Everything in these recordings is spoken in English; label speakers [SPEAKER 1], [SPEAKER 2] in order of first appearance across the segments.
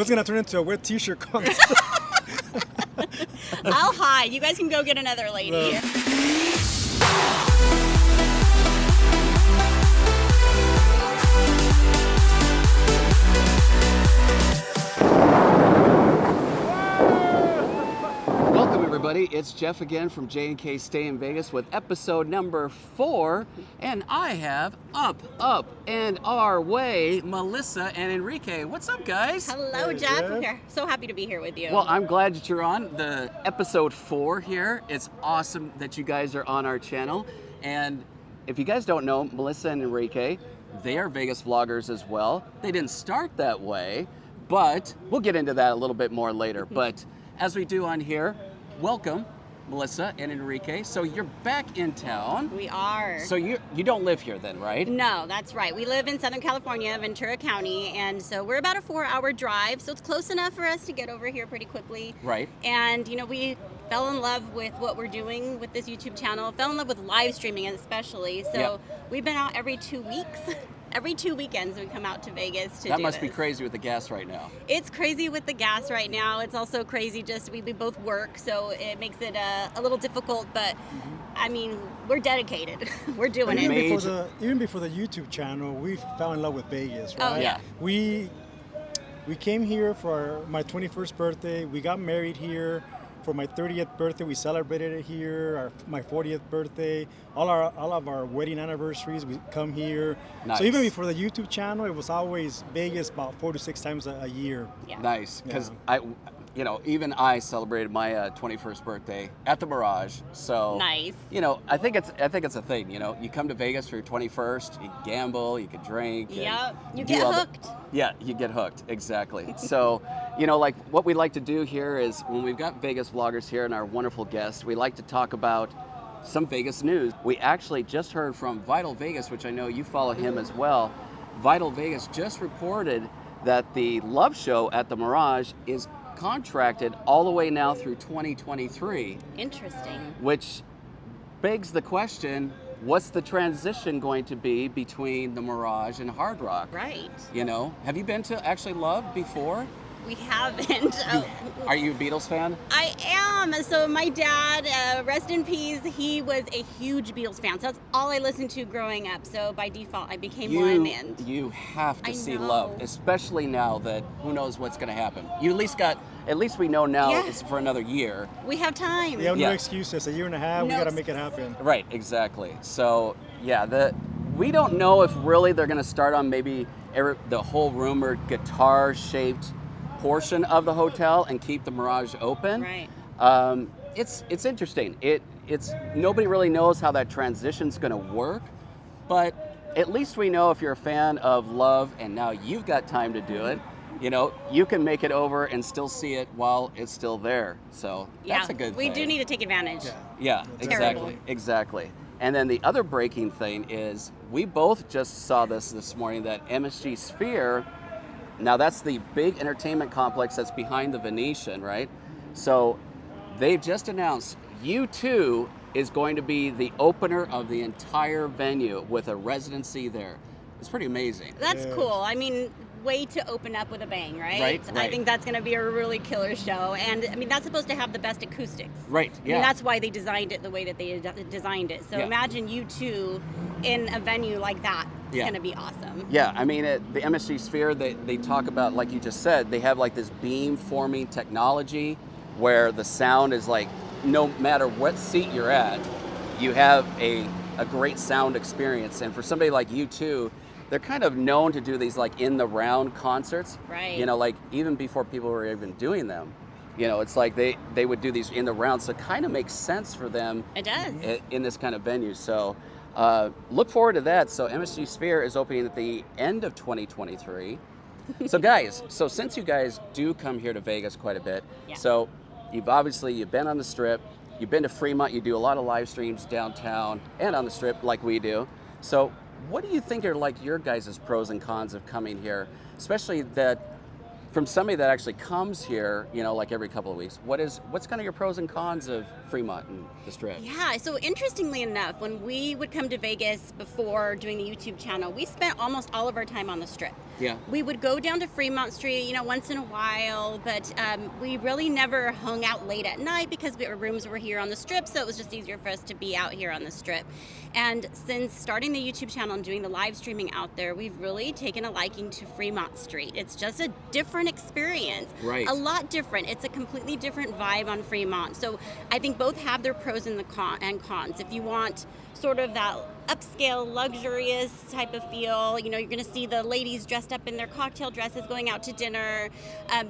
[SPEAKER 1] It's gonna turn into a wet t-shirt contest.
[SPEAKER 2] I'll hide. You guys can go get another lady.
[SPEAKER 3] Welcome everybody, it's Jeff again from jkstayinvegas with episode number 4, and I have up and our way, Melissa and Enrique. What's up, guys?
[SPEAKER 2] Hello,
[SPEAKER 1] Hey,
[SPEAKER 2] Jeff.
[SPEAKER 1] Jeff.
[SPEAKER 2] We're so happy to be here with you.
[SPEAKER 3] Well, I'm glad that you're on the episode 4 here. It's awesome that you guys are on our channel, and if you guys don't know, Melissa and Enrique, they are Vegas vloggers as well. They didn't start that way, but we'll get into that a little bit more later. But as we do on here, welcome, Melissa and Enrique. So you're back in town.
[SPEAKER 2] We are.
[SPEAKER 3] So you don't live here then, right?
[SPEAKER 2] No, that's right. We live in Southern California, Ventura County, and so we're about a 4-hour drive, so it's close enough for us to get over here pretty quickly.
[SPEAKER 3] Right.
[SPEAKER 2] And, you know, we fell in love with what we're doing with this YouTube channel, fell in love with live streaming especially, so
[SPEAKER 3] Yep.
[SPEAKER 2] we've been out every 2 weeks. Every 2 weekends we come out to Vegas to do
[SPEAKER 3] That must be
[SPEAKER 2] this.
[SPEAKER 3] crazy with the gas right now.
[SPEAKER 2] It's crazy with the gas right now. It's also crazy just we both work, so it makes it a little difficult, but I mean, we're dedicated. We're doing
[SPEAKER 1] even
[SPEAKER 2] it.
[SPEAKER 1] even before the YouTube channel, we fell in love with Vegas,
[SPEAKER 2] Oh,
[SPEAKER 1] right?
[SPEAKER 2] yeah.
[SPEAKER 1] We came here for my 21st birthday. We got married here. For my 30th birthday, we celebrated it here. My 40th birthday, all of our wedding anniversaries, we come here.
[SPEAKER 3] Nice.
[SPEAKER 1] So even before the YouTube channel, it was always Vegas about 4 to 6 times a year.
[SPEAKER 2] Yeah.
[SPEAKER 3] Nice, because
[SPEAKER 1] Yeah.
[SPEAKER 3] even I celebrated my 21st birthday at the Mirage. So
[SPEAKER 2] Nice.
[SPEAKER 3] I think it's a thing. You come to Vegas for your 21st. You gamble, you can drink. and
[SPEAKER 2] Yep. You
[SPEAKER 3] do
[SPEAKER 2] get
[SPEAKER 3] all the-
[SPEAKER 2] hooked.
[SPEAKER 3] Yeah, you get hooked, exactly. So, like what we like to do here is when we've got Vegas vloggers here and our wonderful guests, we like to talk about some Vegas news. We actually just heard from Vital Vegas, which I know you follow him as well. Vital Vegas just reported that the Love Show at the Mirage is contracted all the way now through 2023,
[SPEAKER 2] Interesting.
[SPEAKER 3] which begs the question, what's the transition going to be between the Mirage and Hard Rock?
[SPEAKER 2] Right.
[SPEAKER 3] Have you been to actually Love before?
[SPEAKER 2] We haven't.
[SPEAKER 3] Are you a Beatles fan?
[SPEAKER 2] I am. So my dad, rest in peace, he was a huge Beatles fan. So that's all I listened to growing up. So by default, I became one. And
[SPEAKER 3] You have to
[SPEAKER 2] I
[SPEAKER 3] see
[SPEAKER 2] know.
[SPEAKER 3] Love, especially now that who knows what's going to happen. At least we know now
[SPEAKER 2] Yeah.
[SPEAKER 3] it's for another year.
[SPEAKER 2] we have time.
[SPEAKER 1] We have
[SPEAKER 3] Yeah.
[SPEAKER 1] no excuses. A year and a half, we
[SPEAKER 2] No
[SPEAKER 1] got to make it happen.
[SPEAKER 3] Right, exactly. So yeah, we don't know if really they're going to start on maybe the whole rumored guitar-shaped portion of the hotel and keep the Mirage open.
[SPEAKER 2] Right.
[SPEAKER 3] It's interesting. It's nobody really knows how that transition's going to work, but at least we know if you're a fan of Love and now you've got time to do it, you can make it over and still see it while it's still there. So that's a good
[SPEAKER 2] we
[SPEAKER 3] thing.
[SPEAKER 2] do need to take advantage.
[SPEAKER 3] Yeah,
[SPEAKER 2] Terrible.
[SPEAKER 3] exactly. And then the other breaking thing is we both just saw this morning that MSG Sphere. Now that's the big entertainment complex that's behind the Venetian, right? So they've just announced U2 is going to be the opener of the entire venue with a residency there. It's pretty amazing.
[SPEAKER 2] That's
[SPEAKER 1] Yeah.
[SPEAKER 2] cool. I mean, way to open up with a bang, right?
[SPEAKER 3] Right.
[SPEAKER 2] I think that's going to be a really killer show. And I mean, that's supposed to have the best acoustics.
[SPEAKER 3] Right,
[SPEAKER 2] I
[SPEAKER 3] yeah.
[SPEAKER 2] mean, that's why they designed it the way that they designed it. So
[SPEAKER 3] Yeah.
[SPEAKER 2] imagine you two in a venue like that. It's
[SPEAKER 3] Yeah.
[SPEAKER 2] going to be awesome.
[SPEAKER 3] Yeah, I mean, at the MSG Sphere, they talk about, like you just said, they have like this beam forming technology where the sound is like, no matter what seat you're at, you have a great sound experience. And for somebody like U2, they're kind of known to do these like in the round concerts.
[SPEAKER 2] Right.
[SPEAKER 3] Like even before people were even doing them. It's like they would do these in the round, so it kind of makes sense for them
[SPEAKER 2] It does.
[SPEAKER 3] in this kind of venue. So look forward to that. So MSG Sphere is opening at the end of 2023. So guys, since you guys do come here to Vegas quite a bit,
[SPEAKER 2] Yeah.
[SPEAKER 3] so you've been on the Strip, you've been to Fremont, you do a lot of live streams downtown and on the Strip like we do. So what do you think are like your guys' pros and cons of coming here, especially that from somebody that actually comes here, like every couple of weeks, what's kind of your pros and cons of Fremont and the Strip?
[SPEAKER 2] Yeah, so interestingly enough, when we would come to Vegas before doing the YouTube channel, we spent almost all of our time on the Strip.
[SPEAKER 3] Yeah.
[SPEAKER 2] We would go down to Fremont Street, you know, once in a while, but we really never hung out late at night because our rooms were here on the Strip, so it was just easier for us to be out here on the Strip. And since starting the YouTube channel and doing the live streaming out there, we've really taken a liking to Fremont Street. It's just a different experience.
[SPEAKER 3] Right.
[SPEAKER 2] A lot different. It's a completely different vibe on Fremont. So I think both have their pros and cons. If you want sort of that upscale, luxurious type of feel, you know, you're going to see the ladies dressed up in their cocktail dresses going out to dinner.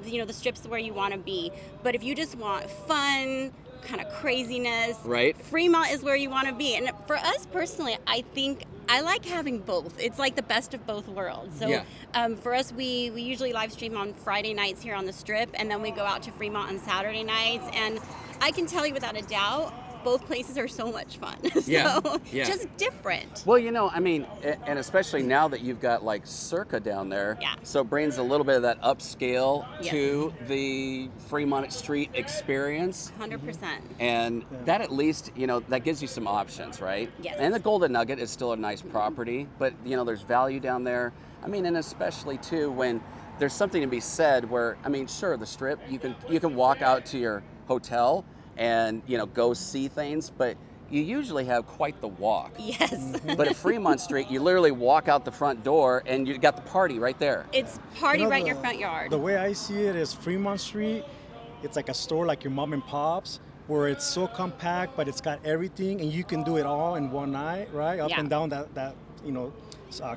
[SPEAKER 2] You know, the Strip's where you want to be. But if you just want fun, kind of craziness,
[SPEAKER 3] Right.
[SPEAKER 2] Fremont is where you want to be. And for us personally, I think I like having both. It's like the best of both worlds. So
[SPEAKER 3] Yeah.
[SPEAKER 2] for us, we usually live stream on Friday nights here on the Strip, and then we go out to Fremont on Saturday nights. And I can tell you without a doubt, both places are so much fun.
[SPEAKER 3] Yeah,
[SPEAKER 2] So
[SPEAKER 3] yeah.
[SPEAKER 2] just different.
[SPEAKER 3] Well, you know, I mean, and especially now that you've got like Circa down there,
[SPEAKER 2] Yeah.
[SPEAKER 3] so it brings a little bit of that upscale
[SPEAKER 2] Yes.
[SPEAKER 3] to the Fremont Street experience.
[SPEAKER 2] 100%.
[SPEAKER 3] And that at least, you know, that gives you some options, right?
[SPEAKER 2] Yes.
[SPEAKER 3] And the Golden Nugget is still a nice property, but, you know, there's value down there. I mean, and especially too when there's something to be said where, I mean, sure, the Strip, you can walk out to your hotel and, you know, go see things, but you usually have quite the walk.
[SPEAKER 2] Yes.
[SPEAKER 3] But at Fremont Street, you literally walk out the front door and you got the party right there.
[SPEAKER 2] It's party
[SPEAKER 1] You know,
[SPEAKER 2] right in your front yard.
[SPEAKER 1] The way I see it is Fremont Street, it's like a store like your mom and pop's, where it's so compact, but it's got everything, and you can do it all in one night, right? Up
[SPEAKER 2] Yeah.
[SPEAKER 1] and down that you know,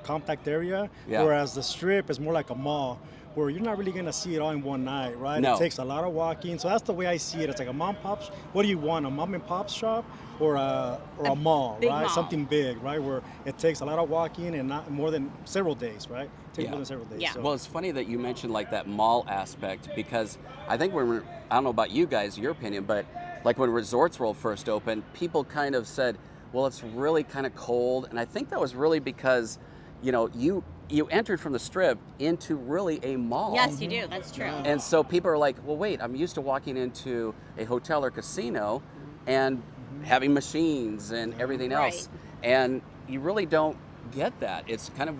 [SPEAKER 1] compact area.
[SPEAKER 3] Yeah.
[SPEAKER 1] Whereas the Strip is more like a mall, where you're not really gonna see it all in one night, right?
[SPEAKER 3] No.
[SPEAKER 1] It takes a lot of walking. So that's the way I see it. It's like a mom and pop. What do you want? A mom and pop shop or a mall,
[SPEAKER 2] big
[SPEAKER 1] right?
[SPEAKER 2] mall.
[SPEAKER 1] Something big, right? Where it takes a lot of walking and not more than several days, right? It takes
[SPEAKER 3] Yeah.
[SPEAKER 1] more than several days.
[SPEAKER 2] Yeah.
[SPEAKER 1] So.
[SPEAKER 3] Well, it's funny that you mentioned like that mall aspect because I think when I don't know about you guys, your opinion, but like when Resorts World first opened, people kind of said, well, it's really kind of cold. And I think that was really because, you know, you entered from the Strip into really a mall.
[SPEAKER 2] Yes, you do. That's true.
[SPEAKER 3] And so people are like, well, wait, I'm used to walking into a hotel or casino and having machines and everything else. And you really don't get that. It's kind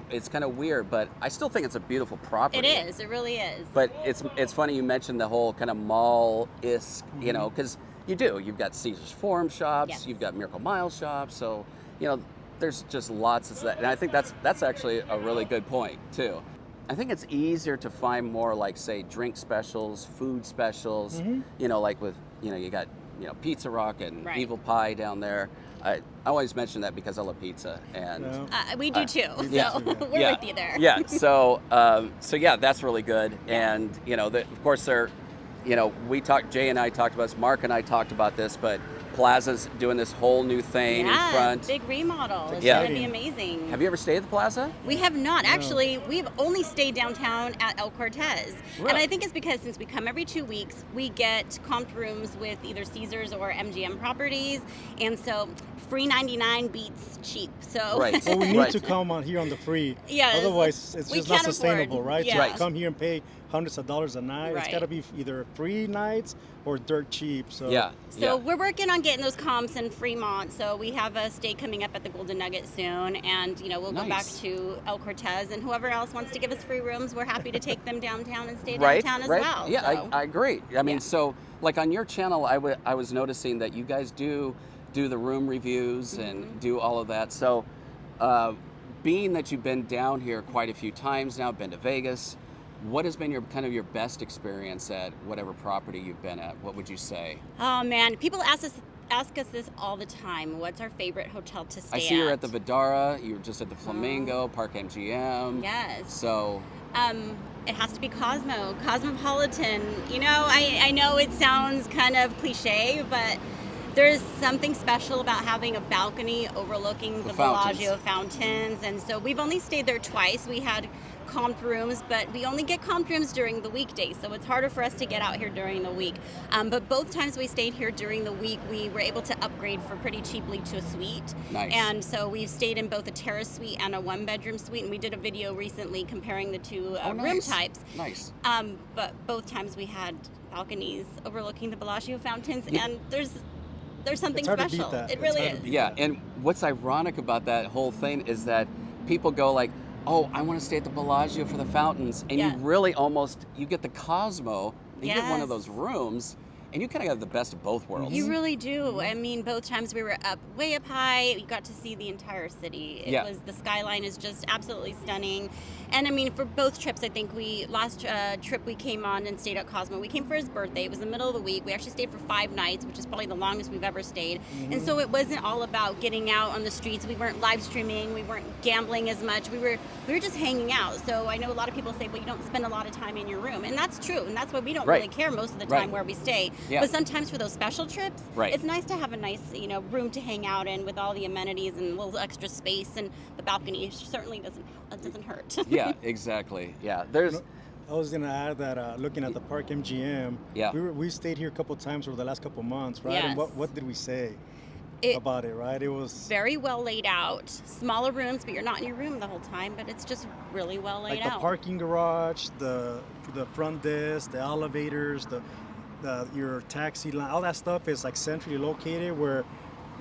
[SPEAKER 3] of weird, but I still think it's a beautiful property.
[SPEAKER 2] It is. It really is.
[SPEAKER 3] But it's funny you mentioned the whole kind of mall-esque, you know, because you do. You've got Caesar's Forum shops,
[SPEAKER 2] Yes.
[SPEAKER 3] you've got Miracle Mile shops, so, you know, there's just lots of that. And I think that's actually a really good point, too. I think it's easier to find more like, say, drink specials, food specials, you know, like with, you know, you got, you know, Pizza Rock and
[SPEAKER 2] Right.
[SPEAKER 3] Evil Pie down there. I always mention that because I love pizza. And
[SPEAKER 1] Yeah.
[SPEAKER 2] We do too.
[SPEAKER 3] yeah.
[SPEAKER 2] So we're
[SPEAKER 3] yeah.
[SPEAKER 2] with you there.
[SPEAKER 3] Yeah. So yeah, that's really good. And you know, of course, you know, Jay and I talked about this. Mark and I talked about this, but Plaza's doing this whole new thing
[SPEAKER 2] Yeah,
[SPEAKER 3] in front.
[SPEAKER 2] big remodel. It's
[SPEAKER 3] Yeah.
[SPEAKER 2] going to be amazing.
[SPEAKER 3] Have you ever stayed at the Plaza?
[SPEAKER 2] We have not. Actually, we've only stayed downtown at El Cortez.
[SPEAKER 3] Really?
[SPEAKER 2] And I think it's because since we come every 2 weeks, we get comped rooms with either Caesars or MGM properties. And so free 99 beats cheap. So
[SPEAKER 3] Right.
[SPEAKER 1] Well, we need
[SPEAKER 3] Right.
[SPEAKER 1] to come on here on the free.
[SPEAKER 2] Yes.
[SPEAKER 1] Otherwise, it's
[SPEAKER 2] We
[SPEAKER 1] just not
[SPEAKER 2] can't
[SPEAKER 1] sustainable,
[SPEAKER 2] afford-
[SPEAKER 1] right?
[SPEAKER 2] yeah.
[SPEAKER 1] To
[SPEAKER 3] Right.
[SPEAKER 1] come here and pay hundreds of dollars a night. It's
[SPEAKER 2] Right.
[SPEAKER 1] got to be either free nights or dirt cheap. So
[SPEAKER 3] Yeah.
[SPEAKER 2] So
[SPEAKER 3] yeah.
[SPEAKER 2] we're working on getting those comps in Fremont. So we have a stay coming up at the Golden Nugget soon, and you know we'll go back
[SPEAKER 3] Nice.
[SPEAKER 2] to El Cortez, and whoever else wants to give us free rooms, we're happy to take them downtown and stay
[SPEAKER 3] Right.
[SPEAKER 2] downtown as
[SPEAKER 3] Right.
[SPEAKER 2] well.
[SPEAKER 3] Yeah,
[SPEAKER 2] So.
[SPEAKER 3] I agree. I mean,
[SPEAKER 2] Yeah.
[SPEAKER 3] so like on your channel, I was noticing that you guys do the room reviews and do all of that. So, being that you've been down here quite a few times now, been to Vegas, what has been your best experience at whatever property you've been at? What would you say?
[SPEAKER 2] Oh man, people ask us this all the time. What's our favorite hotel to stay
[SPEAKER 3] I
[SPEAKER 2] at?
[SPEAKER 3] see you're at the Vidara. You were just at the Flamingo, Park MGM.
[SPEAKER 2] Yes.
[SPEAKER 3] So,
[SPEAKER 2] It has to be Cosmopolitan. You know, I know it sounds kind of cliche, but there's something special about having a balcony overlooking the
[SPEAKER 3] fountains.
[SPEAKER 2] Bellagio fountains. And so we've only stayed there twice. We had comped rooms, but we only get comped rooms during the weekdays, so it's harder for us to get out here during the week. But both times we stayed here during the week, we were able to upgrade for pretty cheaply to a suite.
[SPEAKER 3] Nice.
[SPEAKER 2] And so we've stayed in both a terrace suite and a one-bedroom suite, and we did a video recently comparing the two room
[SPEAKER 3] nice.
[SPEAKER 2] types.
[SPEAKER 3] Nice.
[SPEAKER 2] But both times we had balconies overlooking the Bellagio fountains, and there's something
[SPEAKER 1] It's hard to beat
[SPEAKER 2] special.
[SPEAKER 1] that.
[SPEAKER 2] It
[SPEAKER 1] It's
[SPEAKER 2] really
[SPEAKER 1] hard to
[SPEAKER 2] is.
[SPEAKER 1] beat
[SPEAKER 3] Yeah, and what's ironic about that whole thing is that people go like, oh, I want to stay at the Bellagio for the fountains, and
[SPEAKER 2] Yeah.
[SPEAKER 3] you really almost, you get the Cosmo, and you get one of
[SPEAKER 2] Yes.
[SPEAKER 3] those rooms, and you kind of have the best of both worlds.
[SPEAKER 2] You really do. I mean, both times we were up way up high, you got to see the entire city. It
[SPEAKER 3] Yeah.
[SPEAKER 2] was, the skyline is just absolutely stunning. And I mean, for both trips, I think last trip we came on and stayed at Cosmo, we came for his birthday. It was the middle of the week. We actually stayed for 5 nights, which is probably the longest we've ever stayed. And so it wasn't all about getting out on the streets. We weren't live streaming. We weren't gambling as much. We were just hanging out. So I know a lot of people say, well, you don't spend a lot of time in your room. And that's true. And that's why we don't
[SPEAKER 3] Right.
[SPEAKER 2] really care most of the
[SPEAKER 3] Right.
[SPEAKER 2] time where we stay.
[SPEAKER 3] Yeah.
[SPEAKER 2] But sometimes for those special trips,
[SPEAKER 3] Right.
[SPEAKER 2] it's nice to have a nice, room to hang out in with all the amenities and a little extra space, and the balcony certainly doesn't hurt.
[SPEAKER 3] Yeah, exactly. Yeah, there's,
[SPEAKER 1] I was gonna add that looking at the Park MGM,
[SPEAKER 3] Yeah.
[SPEAKER 1] we stayed here a couple times over the last couple months, right? And
[SPEAKER 2] Yes.
[SPEAKER 1] what did we say
[SPEAKER 2] It-
[SPEAKER 1] about it, right? It was
[SPEAKER 2] Very well laid out. Smaller rooms, but you're not in your room the whole time, but it's just really well laid
[SPEAKER 1] like
[SPEAKER 2] out.
[SPEAKER 1] the parking garage, the front desk, the elevators, your taxi line, all that stuff is like centrally located where.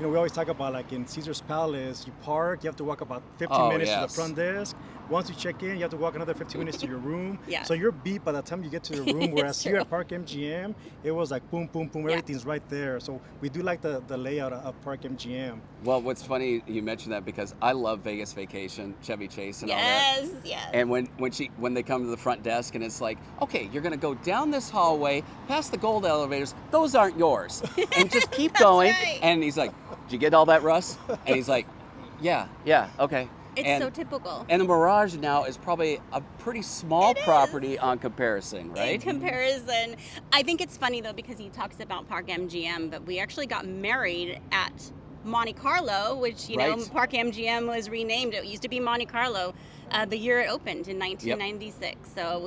[SPEAKER 1] We always talk about like in Caesar's Palace, you park, you have to walk about 15
[SPEAKER 3] Oh,
[SPEAKER 1] minutes to
[SPEAKER 3] yes.
[SPEAKER 1] the front desk. Once you check in, you have to walk another 15 minutes to your room.
[SPEAKER 2] Yeah.
[SPEAKER 1] So you're beat by the time you get to the room, whereas
[SPEAKER 2] It's
[SPEAKER 1] here
[SPEAKER 2] true.
[SPEAKER 1] at Park MGM, it was like boom, boom, boom,
[SPEAKER 2] Yeah.
[SPEAKER 1] everything's right there. So we do like the layout of Park MGM.
[SPEAKER 3] well, what's funny, you mentioned that because I love Vegas Vacation, Chevy Chase and all that.
[SPEAKER 2] Yes.
[SPEAKER 3] And when they come to the front desk and it's like, okay, you're gonna go down this hallway, past the gold elevators, those aren't yours. And just keep going.
[SPEAKER 2] right.
[SPEAKER 3] And he's like, did you get all that, Russ? And he's like, yeah, okay.
[SPEAKER 2] It's
[SPEAKER 3] and,
[SPEAKER 2] so typical.
[SPEAKER 3] And the Mirage now is probably a pretty small
[SPEAKER 2] It is.
[SPEAKER 3] property on comparison,
[SPEAKER 2] In
[SPEAKER 3] right?
[SPEAKER 2] comparison, I think it's funny though because he talks about Park MGM, but we actually got married at Monte Carlo, which
[SPEAKER 3] Right.
[SPEAKER 2] Park MGM was renamed. It used to be Monte Carlo the year it opened in 1996. So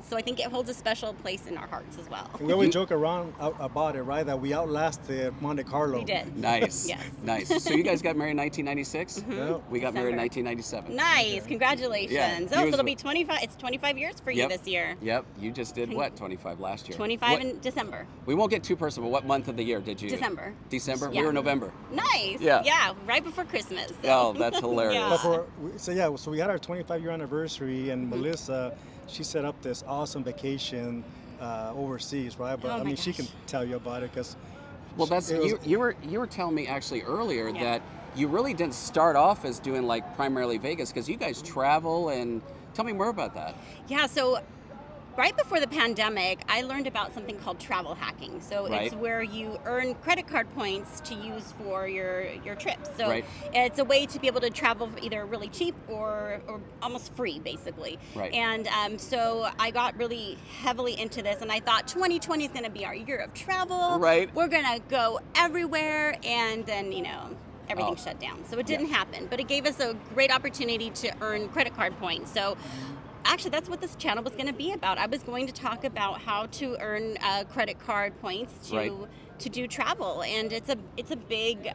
[SPEAKER 2] so I think it holds a special place in our hearts as well.
[SPEAKER 1] We always joke around about it, right? That we outlasted Monte Carlo.
[SPEAKER 2] We did.
[SPEAKER 3] Nice.
[SPEAKER 2] Yes.
[SPEAKER 3] Nice. So you guys got married in 1996?
[SPEAKER 1] Yeah.
[SPEAKER 3] We got married in
[SPEAKER 2] December.
[SPEAKER 3] 1997.
[SPEAKER 2] Nice, congratulations!
[SPEAKER 3] Yeah, he
[SPEAKER 2] So
[SPEAKER 3] was-
[SPEAKER 2] it'll be 25. It's 25 years for you
[SPEAKER 3] Yep.
[SPEAKER 2] this year.
[SPEAKER 3] Yep. You just did what? 25 last year.
[SPEAKER 2] 25
[SPEAKER 3] What-
[SPEAKER 2] in December.
[SPEAKER 3] We won't get too personal, but what month of the year did you?
[SPEAKER 2] December.
[SPEAKER 3] December?
[SPEAKER 2] Yeah.
[SPEAKER 3] We were November.
[SPEAKER 2] Nice.
[SPEAKER 3] Yeah.
[SPEAKER 2] Yeah, right before Christmas.
[SPEAKER 3] Oh, that's hilarious.
[SPEAKER 2] Yeah.
[SPEAKER 1] But so we had our 25-year anniversary, and Melissa, she set up this awesome vacation overseas, right? But
[SPEAKER 2] Oh
[SPEAKER 1] I
[SPEAKER 2] my
[SPEAKER 1] mean, she
[SPEAKER 2] gosh.
[SPEAKER 1] can tell you about it because.
[SPEAKER 3] Well, that's you were telling me actually earlier
[SPEAKER 2] Yeah.
[SPEAKER 3] that you really didn't start off as doing like primarily Vegas because you guys travel, and tell me more about that.
[SPEAKER 2] Yeah, so right before the pandemic, I learned about something called travel hacking. So
[SPEAKER 3] Right.
[SPEAKER 2] it's where you earn credit card points to use for your trips. So
[SPEAKER 3] Right.
[SPEAKER 2] it's a way to be able to travel for either really cheap or almost free, basically.
[SPEAKER 3] Right.
[SPEAKER 2] And so I got really heavily into this, and I thought 2020 is going to be our year of travel.
[SPEAKER 3] Right.
[SPEAKER 2] We're going to go everywhere, and then, everything
[SPEAKER 3] Oh.
[SPEAKER 2] shut down. So it didn't happen, but it gave us a great opportunity to earn credit card points. So actually, that's what this channel was going to be about. I was going to talk about how to earn credit card points
[SPEAKER 3] Right.
[SPEAKER 2] to do travel, and it's a big.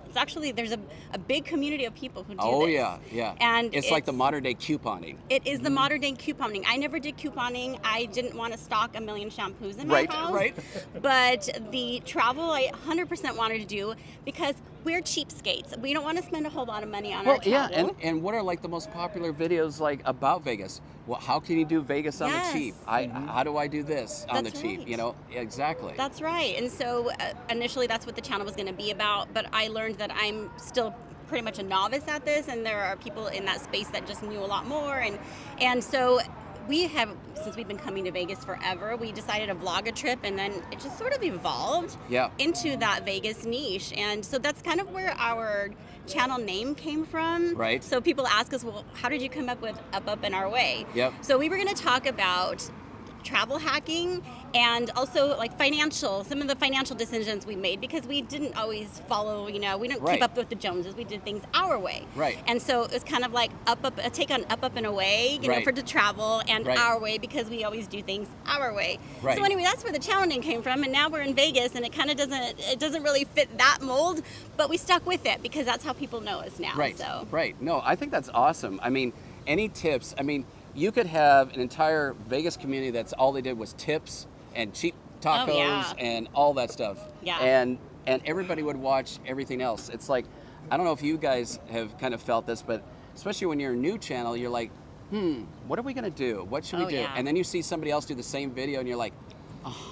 [SPEAKER 2] It's actually there's a big community of people who do
[SPEAKER 3] Oh
[SPEAKER 2] this.
[SPEAKER 3] yeah.
[SPEAKER 2] And
[SPEAKER 3] it's like the modern day couponing.
[SPEAKER 2] It is the modern day couponing. I never did couponing. I didn't want to stock a million shampoos in my
[SPEAKER 3] Right,
[SPEAKER 2] house.
[SPEAKER 3] right.
[SPEAKER 2] But the travel, I 100% wanted to do because we're cheapskates. We don't want to spend a whole lot of money on our
[SPEAKER 3] Yeah,
[SPEAKER 2] travel.
[SPEAKER 3] and what are like the most popular videos like about Vegas? Well, how can you do Vegas on
[SPEAKER 2] Yes.
[SPEAKER 3] the cheap? How do I do this on
[SPEAKER 2] That's
[SPEAKER 3] the cheap?
[SPEAKER 2] right.
[SPEAKER 3] Exactly.
[SPEAKER 2] That's right. And so initially that's what the channel was going to be about, but I learned that I'm still pretty much a novice at this, and there are people in that space that just knew a lot more, and so we have, since we've been coming to Vegas forever, we decided to vlog a trip, and then it just sort of evolved
[SPEAKER 3] Yeah.
[SPEAKER 2] into that Vegas niche. And so that's kind of where our channel name came from.
[SPEAKER 3] Right.
[SPEAKER 2] So people ask us, well, how did you come up with Up and Our Way?
[SPEAKER 3] Yep.
[SPEAKER 2] So we were going to talk about travel hacking and also like some of the financial decisions we made, because we didn't always follow, we didn't
[SPEAKER 3] Right.
[SPEAKER 2] keep up with the Joneses. We did things our way.
[SPEAKER 3] Right.
[SPEAKER 2] And so it was kind of like a take on up and away,
[SPEAKER 3] Right.
[SPEAKER 2] for the travel, and
[SPEAKER 3] Right.
[SPEAKER 2] our way, because we always do things our way.
[SPEAKER 3] Right.
[SPEAKER 2] So anyway, that's where the channel name came from, and now we're in Vegas, and it kind of doesn't really fit that mold, but we stuck with it because that's how people know us now.
[SPEAKER 3] Right.
[SPEAKER 2] So.
[SPEAKER 3] Right. No, I think that's awesome. I mean, any tips? I mean, you could have an entire Vegas community that's all they did was tips and cheap tacos
[SPEAKER 2] Oh, yeah.
[SPEAKER 3] and all that stuff.
[SPEAKER 2] Yeah.
[SPEAKER 3] And everybody would watch everything else. It's like, I don't know if you guys have kind of felt this, but especially when you're a new channel, you're like, what are we gonna do? What should we do?
[SPEAKER 2] Yeah.
[SPEAKER 3] And then you see somebody else do the same video, and you're like,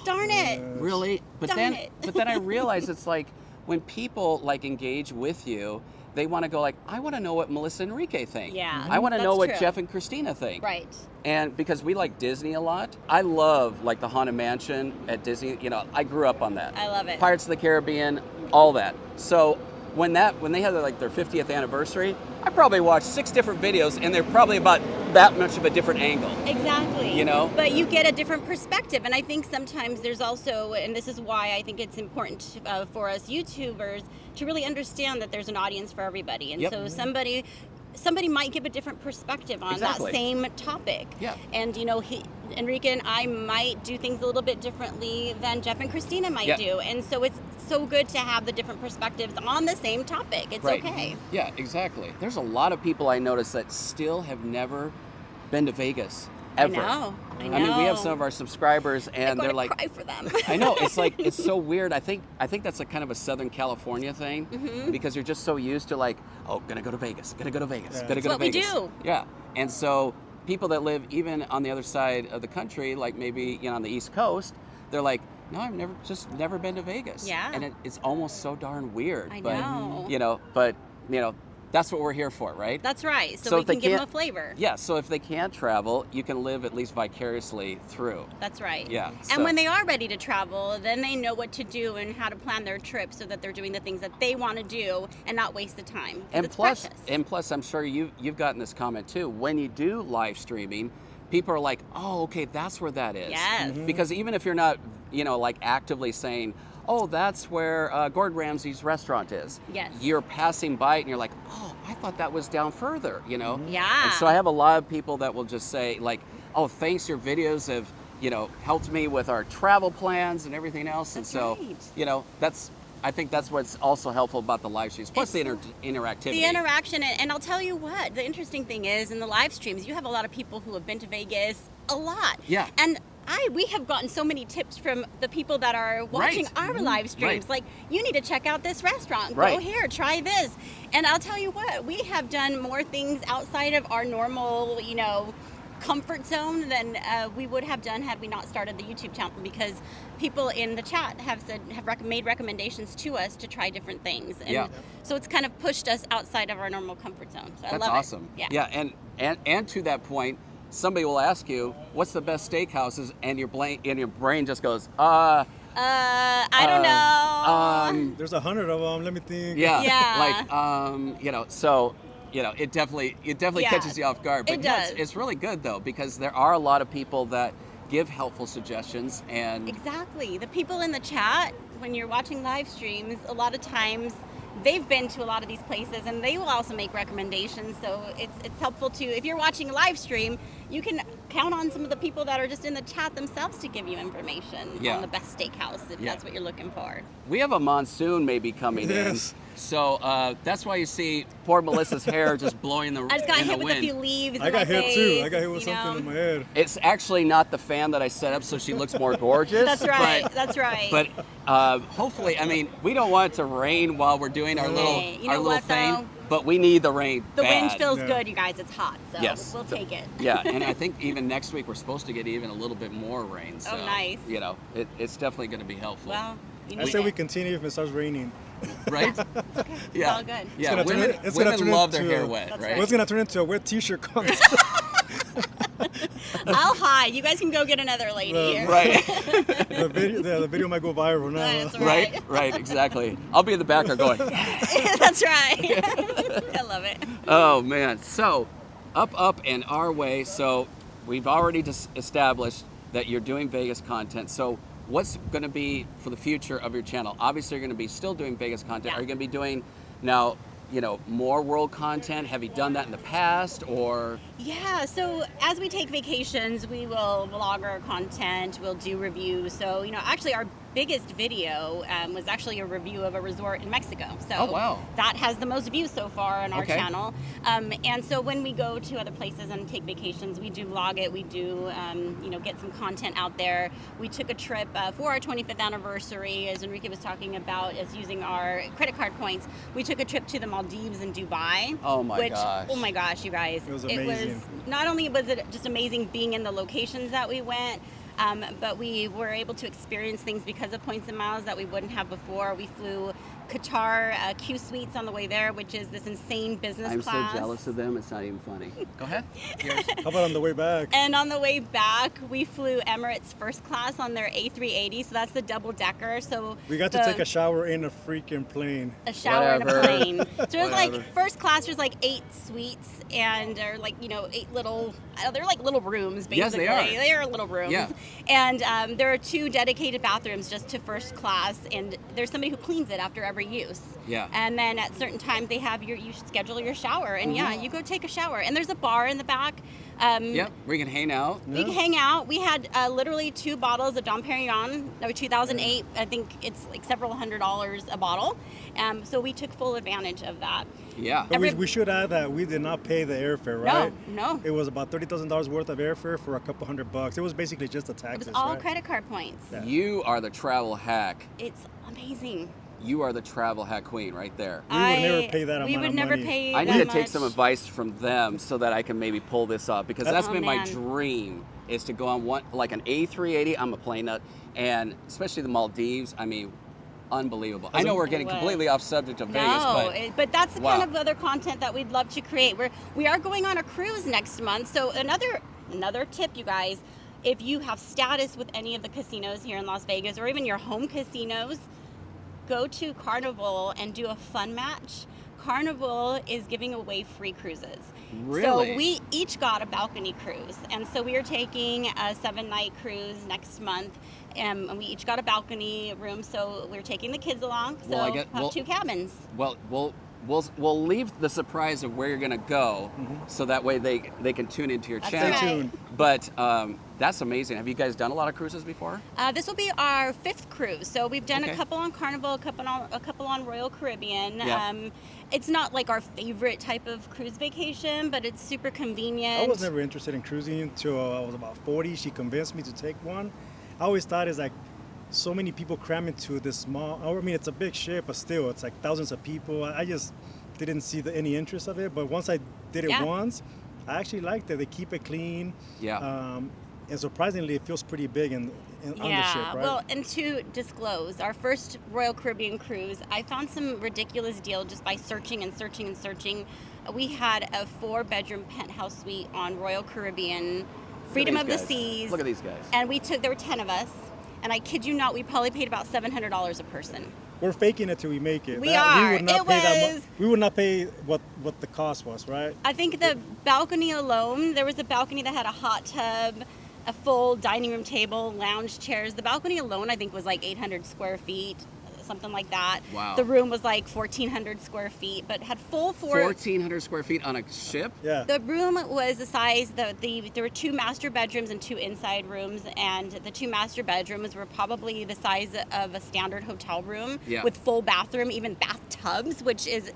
[SPEAKER 2] Darn it.
[SPEAKER 3] really? But
[SPEAKER 2] Darn
[SPEAKER 3] then,
[SPEAKER 2] it.
[SPEAKER 3] but then I realize it's like when people like engage with you, they want to go like, I want to know what Melissa and Enrique think.
[SPEAKER 2] Yeah,
[SPEAKER 3] I want to know
[SPEAKER 2] that's
[SPEAKER 3] what
[SPEAKER 2] true.
[SPEAKER 3] Jeff and Christina think.
[SPEAKER 2] Right.
[SPEAKER 3] And because we like Disney a lot, I love like the Haunted Mansion at Disney. You know, I grew up on that.
[SPEAKER 2] I love it.
[SPEAKER 3] Pirates of the Caribbean, all that. So when they had like their 50th anniversary, I probably watched 6 different videos, and they're probably about that much of a different angle.
[SPEAKER 2] Exactly.
[SPEAKER 3] You know?
[SPEAKER 2] But you get a different perspective. And I think sometimes there's also, and this is why I think it's important for us YouTubers to really understand that there's an audience for everybody. And
[SPEAKER 3] Yep.
[SPEAKER 2] so somebody might give a different perspective on
[SPEAKER 3] Exactly.
[SPEAKER 2] that same topic.
[SPEAKER 3] Yeah.
[SPEAKER 2] And Enrique and I might do things a little bit differently than Jeff and Christina might
[SPEAKER 3] Yeah.
[SPEAKER 2] do. And so it's so good to have the different perspectives on the same topic. It's
[SPEAKER 3] Right.
[SPEAKER 2] okay.
[SPEAKER 3] Yeah, exactly. There's a lot of people I notice that still have never been to Vegas ever.
[SPEAKER 2] I know.
[SPEAKER 3] I mean, we have some of our subscribers, and they're like,
[SPEAKER 2] cry for them.
[SPEAKER 3] I know, it's like, it's so weird. I think that's a kind of a Southern California thing, because you're just so used to like, oh, gonna go to Vegas, gonna go to Vegas,
[SPEAKER 1] Yeah.
[SPEAKER 3] gonna go to
[SPEAKER 2] That's what we
[SPEAKER 3] Vegas.
[SPEAKER 2] do.
[SPEAKER 3] Yeah, and so people that live even on the other side of the country, like maybe on the East Coast, they're like, no, I've never been to Vegas.
[SPEAKER 2] Yeah.
[SPEAKER 3] And it's almost so darn weird.
[SPEAKER 2] I
[SPEAKER 3] but,
[SPEAKER 2] know.
[SPEAKER 3] But that's what we're here for, right?
[SPEAKER 2] That's right. So
[SPEAKER 3] So
[SPEAKER 2] we
[SPEAKER 3] if they
[SPEAKER 2] can give them a
[SPEAKER 3] can't-
[SPEAKER 2] flavor.
[SPEAKER 3] Yeah, so if they can't travel, you can live at least vicariously through.
[SPEAKER 2] That's right.
[SPEAKER 3] Yeah,
[SPEAKER 2] And
[SPEAKER 3] so-
[SPEAKER 2] when they are ready to travel, then they know what to do and how to plan their trip so that they're doing the things that they want to do and not waste the time. 'Cause
[SPEAKER 3] And
[SPEAKER 2] it's
[SPEAKER 3] plus,
[SPEAKER 2] precious.
[SPEAKER 3] I'm sure you've gotten this comment too. When you do live streaming, people are like, "Oh, okay, that's where that is."
[SPEAKER 2] Yes.
[SPEAKER 3] Because even if you're not, like actively saying, "Oh, that's where Gordon Ramsay's restaurant is,"
[SPEAKER 2] Yes.
[SPEAKER 3] you're passing by it and you're like, "Oh, I thought that was down further,"
[SPEAKER 2] Yeah.
[SPEAKER 3] And so I have a lot of people that will just say like, "Oh, thanks, your videos have, helped me with our travel plans and everything else," and
[SPEAKER 2] That's
[SPEAKER 3] so,
[SPEAKER 2] right.
[SPEAKER 3] I think that's what's also helpful about the live streams, plus the interactivity.
[SPEAKER 2] The interaction, and I'll tell you what, the interesting thing is in the live streams, you have a lot of people who have been to Vegas a lot.
[SPEAKER 3] Yeah.
[SPEAKER 2] And we have gotten so many tips from the people that are watching
[SPEAKER 3] Right.
[SPEAKER 2] our live streams.
[SPEAKER 3] Right.
[SPEAKER 2] Like, you need to check out this restaurant.
[SPEAKER 3] Right.
[SPEAKER 2] Go here, try this. And I'll tell you what, we have done more things outside of our normal, comfort zone than we would have done had we not started the YouTube channel, because people in the chat have made recommendations to us to try different things. And
[SPEAKER 3] Yeah.
[SPEAKER 2] so it's kind of pushed us outside of our normal comfort zone. So I
[SPEAKER 3] That's
[SPEAKER 2] love
[SPEAKER 3] awesome.
[SPEAKER 2] it.
[SPEAKER 3] Yeah, and to that point, somebody will ask you, "What's the best steakhouses?" and your brain just goes,
[SPEAKER 2] I don't know.
[SPEAKER 1] There's 100 of them. Let me think.
[SPEAKER 3] Yeah.
[SPEAKER 2] Yeah.
[SPEAKER 3] So, it definitely
[SPEAKER 2] Yeah,
[SPEAKER 3] catches you off guard. But
[SPEAKER 2] it
[SPEAKER 3] yeah,
[SPEAKER 2] does.
[SPEAKER 3] it's really good though, because there are a lot of people that give helpful suggestions, and
[SPEAKER 2] Exactly. The people in the chat, when you're watching live streams, a lot of times they've been to a lot of these places and they will also make recommendations. So it's helpful to, if you're watching a live stream, you can count on some of the people that are just in the chat themselves to give you information
[SPEAKER 3] Yeah.
[SPEAKER 2] on the best steakhouse if
[SPEAKER 3] Yeah.
[SPEAKER 2] that's what you're looking for.
[SPEAKER 3] we have a monsoon maybe coming
[SPEAKER 1] Yes.
[SPEAKER 3] in. So that's why you see poor Melissa's hair just blowing
[SPEAKER 2] I just got
[SPEAKER 3] in the
[SPEAKER 2] hit with
[SPEAKER 3] wind.
[SPEAKER 2] a few leaves.
[SPEAKER 1] I
[SPEAKER 2] in my
[SPEAKER 1] got hit
[SPEAKER 2] face,
[SPEAKER 1] too. I got hit with
[SPEAKER 2] you
[SPEAKER 1] something
[SPEAKER 2] know.
[SPEAKER 1] in my head.
[SPEAKER 3] It's actually not the fan that I set up so she looks more gorgeous.
[SPEAKER 2] That's right.
[SPEAKER 3] But,
[SPEAKER 2] That's right.
[SPEAKER 3] but hopefully, I mean, we don't want it to rain while we're doing our little
[SPEAKER 2] Hey, you
[SPEAKER 3] our
[SPEAKER 2] know
[SPEAKER 3] little
[SPEAKER 2] what,
[SPEAKER 3] thing.
[SPEAKER 2] though?
[SPEAKER 3] But we need the rain.
[SPEAKER 2] the
[SPEAKER 3] bad.
[SPEAKER 2] wind feels
[SPEAKER 1] Yeah.
[SPEAKER 2] good, you guys. It's hot, so
[SPEAKER 3] Yes.
[SPEAKER 2] we'll take it.
[SPEAKER 3] Yeah, and I think even next week we're supposed to get even a little bit more rain. So,
[SPEAKER 2] nice.
[SPEAKER 3] It's definitely going to be helpful.
[SPEAKER 2] Well, you
[SPEAKER 1] I
[SPEAKER 2] need
[SPEAKER 1] say
[SPEAKER 2] it.
[SPEAKER 1] we continue if it starts raining.
[SPEAKER 3] Right?
[SPEAKER 2] It's all good.
[SPEAKER 3] Yeah,
[SPEAKER 1] gonna turn
[SPEAKER 3] women,
[SPEAKER 1] it- it's gonna
[SPEAKER 3] women
[SPEAKER 1] turn
[SPEAKER 3] love their
[SPEAKER 1] into
[SPEAKER 3] hair
[SPEAKER 1] a-
[SPEAKER 3] wet,
[SPEAKER 2] That's
[SPEAKER 3] right?
[SPEAKER 2] right.
[SPEAKER 1] Well, it's gonna turn into a wet T-shirt contest.
[SPEAKER 2] I'll hide. You guys can go get another lady here.
[SPEAKER 3] Right.
[SPEAKER 1] the video might go viral now.
[SPEAKER 2] That's right.
[SPEAKER 3] Right, exactly. I'll be in the background going,
[SPEAKER 2] That's right. I love it.
[SPEAKER 3] oh man. So, up and our way. So, we've already established that you're doing Vegas content. So, what's going to be for the future of your channel? Obviously, you're going to be still doing Vegas content.
[SPEAKER 2] Yeah.
[SPEAKER 3] Are you going to be doing now, more world content? Have you done that in the past, or?
[SPEAKER 2] Yeah, so as we take vacations, we will vlog our content, we'll do reviews. So, actually our biggest video was actually a review of a resort in Mexico. So
[SPEAKER 3] Oh, wow.
[SPEAKER 2] that has the most views so far on our
[SPEAKER 3] Okay.
[SPEAKER 2] channel. And so when we go to other places and take vacations, we do vlog it, we do, get some content out there. We took a trip for our 25th anniversary, as Enrique was talking about, as using our credit card points. We took a trip to the Maldives. Maldives and Dubai.
[SPEAKER 3] Oh my gosh.
[SPEAKER 2] Oh my gosh, you guys.
[SPEAKER 1] It was amazing.
[SPEAKER 2] Not only was it just amazing being in the locations that we went, but we were able to experience things because of points and miles that we wouldn't have before. We flew Qatar Q Suites on the way there, which is this insane business
[SPEAKER 3] I'm
[SPEAKER 2] class.
[SPEAKER 3] so jealous of them. It's not even funny. Go ahead. Yours.
[SPEAKER 1] How about on the way back?
[SPEAKER 2] And on the way back, we flew Emirates first class on their A380, so that's the double decker. So
[SPEAKER 1] We got to take a shower in a freaking plane.
[SPEAKER 2] a shower in a
[SPEAKER 3] Whatever.
[SPEAKER 2] plane. So it was
[SPEAKER 3] Whatever.
[SPEAKER 2] like first class. There's like 8 suites and or like 8 little. They're like little rooms basically.
[SPEAKER 3] Yes, they are.
[SPEAKER 2] They are little rooms.
[SPEAKER 3] Yeah.
[SPEAKER 2] And there are 2 dedicated bathrooms just to first class, and there's somebody who cleans it after every use.
[SPEAKER 3] Yeah.
[SPEAKER 2] And then at certain times they have you schedule your shower, and
[SPEAKER 3] Mm-hmm.
[SPEAKER 2] you go take a shower. And there's a bar in the back.
[SPEAKER 3] Yep. We can hang out.
[SPEAKER 2] We can hang out. We had literally 2 bottles of Dom Perignon. That were 2008. I think it's like several $100s a bottle. So we took full advantage of that.
[SPEAKER 3] Yeah.
[SPEAKER 1] But we should add that we did not pay the airfare,
[SPEAKER 2] No,
[SPEAKER 1] right?
[SPEAKER 2] no.
[SPEAKER 1] It was about $30,000 worth of airfare for a couple $100. It was basically just the
[SPEAKER 2] It
[SPEAKER 1] taxes,
[SPEAKER 2] was all
[SPEAKER 1] right?
[SPEAKER 2] credit card points.
[SPEAKER 1] Yeah.
[SPEAKER 3] You are the travel hack.
[SPEAKER 2] It's amazing.
[SPEAKER 3] You are the travel hack queen right there.
[SPEAKER 1] We would never pay that
[SPEAKER 2] We
[SPEAKER 1] amount
[SPEAKER 2] would
[SPEAKER 1] of
[SPEAKER 2] never
[SPEAKER 1] money.
[SPEAKER 2] pay
[SPEAKER 3] I
[SPEAKER 2] that
[SPEAKER 3] need to take some
[SPEAKER 2] much.
[SPEAKER 3] advice from them so that I can maybe pull this off, because that's
[SPEAKER 2] Oh,
[SPEAKER 3] been my
[SPEAKER 2] man.
[SPEAKER 3] dream, is to go on one like an A380. I'm a plane nut, and especially the Maldives. I mean, unbelievable. I know we're getting
[SPEAKER 2] was.
[SPEAKER 3] completely off subject of Vegas,
[SPEAKER 2] No,
[SPEAKER 3] but
[SPEAKER 2] but that's the
[SPEAKER 3] Wow.
[SPEAKER 2] kind of other content that we'd love to create. We are going on a cruise next month. So another tip, you guys, if you have status with any of the casinos here in Las Vegas or even your home casinos, go to Carnival and do a fun match. Carnival is giving away free cruises.
[SPEAKER 3] Really?
[SPEAKER 2] So we each got a balcony cruise. And so we are taking a 7-night cruise next month. And we each got a balcony room. So we're taking the kids along. So
[SPEAKER 3] Well, I get-
[SPEAKER 2] have
[SPEAKER 3] well-
[SPEAKER 2] 2 cabins.
[SPEAKER 3] well, we'll leave the surprise of where you're gonna go, so that way they can tune into your
[SPEAKER 2] That's
[SPEAKER 3] channel.
[SPEAKER 2] right.
[SPEAKER 1] Stay tuned.
[SPEAKER 3] But that's amazing. Have you guys done a lot of cruises before?
[SPEAKER 2] This will be our 5th cruise. So we've done
[SPEAKER 3] Okay.
[SPEAKER 2] a couple on Carnival, a couple on Royal Caribbean.
[SPEAKER 3] Yeah.
[SPEAKER 2] It's not like our favorite type of cruise vacation, but it's super convenient.
[SPEAKER 1] I was never interested in cruising until I was about 40. She convinced me to take one. I always thought it's like so many people cram into this small. I mean, it's a big ship, but still, it's like thousands of people. I just didn't see any interest of it. But once I did it
[SPEAKER 2] Yeah.
[SPEAKER 1] once, I actually liked it. They keep it clean.
[SPEAKER 3] Yeah.
[SPEAKER 1] And surprisingly, it feels pretty big on the ship, right?
[SPEAKER 2] Well, and to disclose, our first Royal Caribbean cruise, I found some ridiculous deal just by searching and searching and searching. We had a 4-bedroom penthouse suite on Royal Caribbean, Freedom
[SPEAKER 3] Look
[SPEAKER 2] of
[SPEAKER 3] at
[SPEAKER 2] the
[SPEAKER 3] these guys.
[SPEAKER 2] Seas.
[SPEAKER 3] Look at these guys.
[SPEAKER 2] And there were 10 of us. And I kid you not, we probably paid about $700 a person.
[SPEAKER 1] We're faking it till we make it.
[SPEAKER 2] We are.
[SPEAKER 1] We would not
[SPEAKER 2] It
[SPEAKER 1] pay that
[SPEAKER 2] was-
[SPEAKER 1] We would not pay what the cost was, right?
[SPEAKER 2] I think the balcony alone, there was a balcony that had a hot tub, a full dining room table, lounge chairs. The balcony alone, I think, was like 800 square feet, something like that.
[SPEAKER 3] Wow.
[SPEAKER 2] The room was like 1,400 square feet, but had full
[SPEAKER 3] 1,400 square feet on a ship?
[SPEAKER 1] Yeah.
[SPEAKER 2] The room was the size, there were 2 master bedrooms and 2 inside rooms, and the 2 master bedrooms were probably the size of a standard hotel room
[SPEAKER 3] Yeah.
[SPEAKER 2] with full bathroom, even bathtubs, which is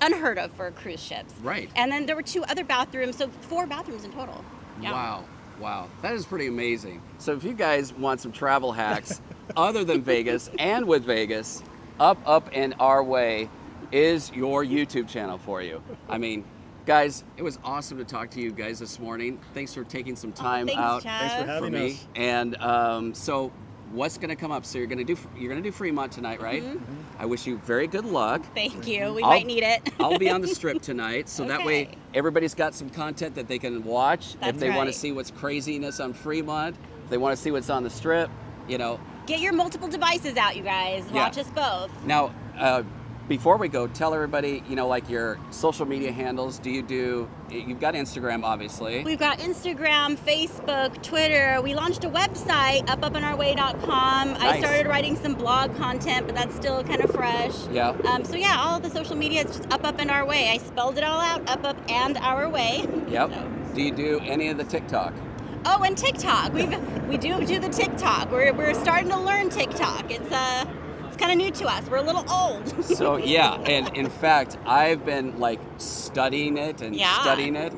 [SPEAKER 2] unheard of for cruise ships.
[SPEAKER 3] Right.
[SPEAKER 2] And then there were 2 other bathrooms, so 4 bathrooms in total. Yeah.
[SPEAKER 3] Wow. That is pretty amazing. So if you guys want some travel hacks other than Vegas and with Vegas, Up and Our Way is your YouTube channel for you. I mean, guys, it was awesome to talk to you guys this morning. Thanks for taking some time
[SPEAKER 2] thanks,
[SPEAKER 3] out
[SPEAKER 2] Chad.
[SPEAKER 1] Thanks for
[SPEAKER 3] for
[SPEAKER 1] having
[SPEAKER 3] me.
[SPEAKER 1] us.
[SPEAKER 3] And so what's going to come up? So you're going to do Fremont tonight, right? I wish you very good luck.
[SPEAKER 2] Thank you. We
[SPEAKER 3] I'll-
[SPEAKER 2] might need it.
[SPEAKER 3] I'll be on the strip tonight, so that way
[SPEAKER 2] Okay.
[SPEAKER 3] everybody's got some content that they can watch.
[SPEAKER 2] That's
[SPEAKER 3] if they want
[SPEAKER 2] right.
[SPEAKER 3] to see what's craziness on Fremont, if they want to see what's on the strip, you know.
[SPEAKER 2] Get your multiple devices out, you guys.
[SPEAKER 3] Yeah.
[SPEAKER 2] Watch us both.
[SPEAKER 3] Now, before we go, tell everybody, like your social media handles. You've got Instagram, obviously.
[SPEAKER 2] We've got Instagram, Facebook, Twitter. We launched a website, upupandOurWay.com. I
[SPEAKER 3] Nice.
[SPEAKER 2] started writing some blog content, but that's still kind of fresh.
[SPEAKER 3] Yeah.
[SPEAKER 2] So yeah, all of the social media is just Up and Our Way. I spelled it all out, Up and Our Way.
[SPEAKER 3] Yep.
[SPEAKER 2] So-
[SPEAKER 3] Do you do any of the TikTok?
[SPEAKER 2] Oh, and TikTok. We do the TikTok. We're starting to learn TikTok. It's kind of new to us. We're a little old.
[SPEAKER 3] So yeah, and in fact, I've been studying it and
[SPEAKER 2] Yeah.
[SPEAKER 3] studying it.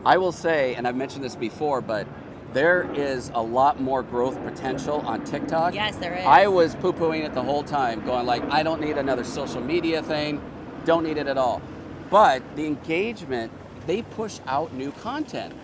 [SPEAKER 3] I will say, and I've mentioned this before, but there is a lot more growth potential on TikTok.
[SPEAKER 2] Yes, there is.
[SPEAKER 3] I was poo-pooing it the whole time, going I don't need another social media thing, don't need it at all. but the engagement, they push out new content.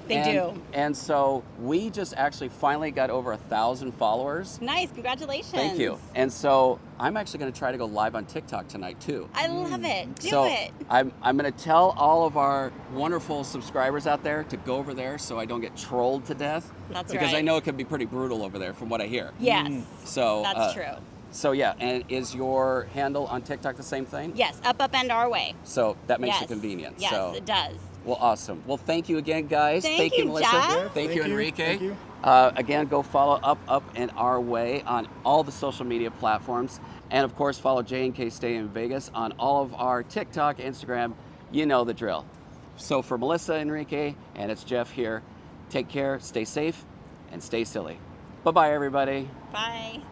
[SPEAKER 2] They do.
[SPEAKER 3] And so we just actually finally got over 1,000 followers.
[SPEAKER 2] Nice, congratulations.
[SPEAKER 3] Thank you. And so I'm actually going to try to go live on TikTok tonight too.
[SPEAKER 2] I love it. Do
[SPEAKER 3] so
[SPEAKER 2] it.
[SPEAKER 3] I'm going to tell all of our wonderful subscribers out there to go over there so I don't get trolled to death.
[SPEAKER 2] That's
[SPEAKER 3] because
[SPEAKER 2] right.
[SPEAKER 3] I know it can be pretty brutal over there from what I hear.
[SPEAKER 2] Yes,
[SPEAKER 3] So
[SPEAKER 2] that's true.
[SPEAKER 3] So yeah, and is your handle on TikTok the same thing?
[SPEAKER 2] Yes, up and our way.
[SPEAKER 3] So that makes
[SPEAKER 2] Yes.
[SPEAKER 3] it convenient.
[SPEAKER 2] Yes,
[SPEAKER 3] So.
[SPEAKER 2] it does.
[SPEAKER 3] Well, awesome. Well, thank you again, guys.
[SPEAKER 2] Thank you,
[SPEAKER 3] Melissa.
[SPEAKER 2] Jeff.
[SPEAKER 1] Yeah,
[SPEAKER 3] Thank you, Enrique.
[SPEAKER 1] Thank you.
[SPEAKER 3] Again, go follow Up, and Our Way on all the social media platforms. And of course, follow J&K Stay in Vegas on all of our TikTok, Instagram. You know the drill. So for Melissa, Enrique, and it's Jeff here, take care, stay safe, and stay silly. Bye-bye, everybody.
[SPEAKER 2] Bye.